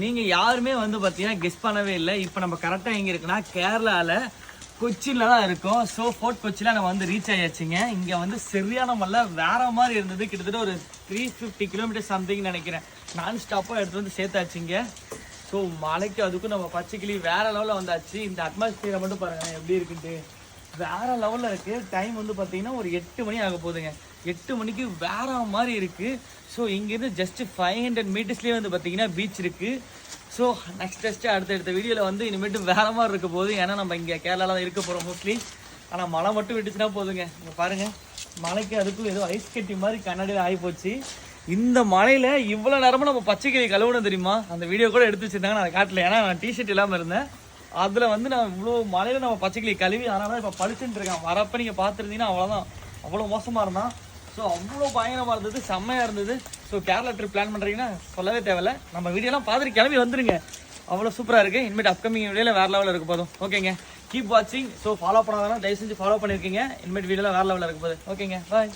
நீங்கள் யாருமே வந்து பார்த்தீங்கன்னா கெஸ் பண்ணவே இல்லை. இப்போ நம்ம கரெக்டாக எங்கே இருக்குன்னா கேரளாவில் கொச்சியில் தான் இருக்கும். ஸோ ஃபோர்ட் கொச்சியில் நம்ம வந்து ரீச் ஆயாச்சுங்க. இங்கே வந்து சரியான மலை வேற மாதிரி இருந்தது. கிட்டத்தட்ட ஒரு 350 கிலோமீட்டர் சம்திங் நினைக்கிறேன். நான் ஸ்டாப்பாக எடுத்து வந்து சேர்த்தாச்சுங்க. ஸோ மலைக்கு அதுக்கும் நம்ம பச்சைக்கிளி வேற லெவலில் வந்தாச்சு. இந்த அட்மாஸ்பியரை மட்டும் பாருங்கள் எப்படி இருக்குன்ட்டு வேற லெவலில் இருக்குது. டைம் வந்து பார்த்தீங்கன்னா ஒரு 8 மணி ஆக போகுதுங்க. 8 மணிக்கு வேற மாதிரி இருக்குது. ஸோ இங்கேருந்து ஜஸ்ட் 500 மீட்டர்ஸ்லேயே வந்து பார்த்தீங்கன்னா பீச் இருக்குது. ஸோ நெக்ஸ்ட் அடுத்த வீடியோவில் வந்து இனிமேட்டு வேற மாதிரி இருக்க போகுது. ஏன்னா நம்ம இங்கே கேரளாவில் தான் இருக்க போகிறோம் மோஸ்ட்லி. ஆனால் மழை மட்டும் விட்டுச்சுன்னா போதுங்க. இங்கே பாருங்கள் மலைக்கு அதுக்கும் ஏதோ ஐஸ் கட்டி மாதிரி கண்ணாடியில் ஆகிப்போச்சு. இந்த மலையில் இவ்வளோ நேரமும் நம்ம பச்சைக்கிளி கழுவணும் தெரியுமா? அந்த வீடியோ கூட எடுத்து வச்சுருந்தாங்க, நான் காட்டல. ஏன்னா நான் டிஷர்ட் இல்லாமல் இருந்தேன். அதில் வந்து நான் இவ்வளோ மலையில் நம்ம பச்சைக்கிளி கழுவி அதனால இப்போ பழிச்சுட்டு இருக்கேன். வரப்போ நீங்கள் பார்த்துருந்தீங்கன்னா அவ்வளோதான், அவ்வளோ மோசமாக இருந்தான். ஸோ அவ்வளோ பயங்கரமாக இருந்தது, செம்மையாக இருந்தது. ஸோ கேரளா ட்ரிப் பிளான் பண்ணுறீங்கன்னா சொல்லவே தேவையில்ல, நம்ம வீடியோலாம் பார்த்துட்டு கிளம்பி வந்துருங்க. அவ்வளோ சூப்பராக இருக்குது. இனிமேட் அப்கமிங் வீடியோவில் வேறு லெவலில் இருக்க போதும். ஓகேங்க, கீப் வாட்சிங். ஸோ ஃபாலோ பண்ணாதான் தயவு செஞ்சு ஃபாலோ பண்ணியிருக்கீங்க. இனிமேட் வீடியோவில் வேறு லெவலில் இருக்க போகுது. ஓகேங்க, பாய்.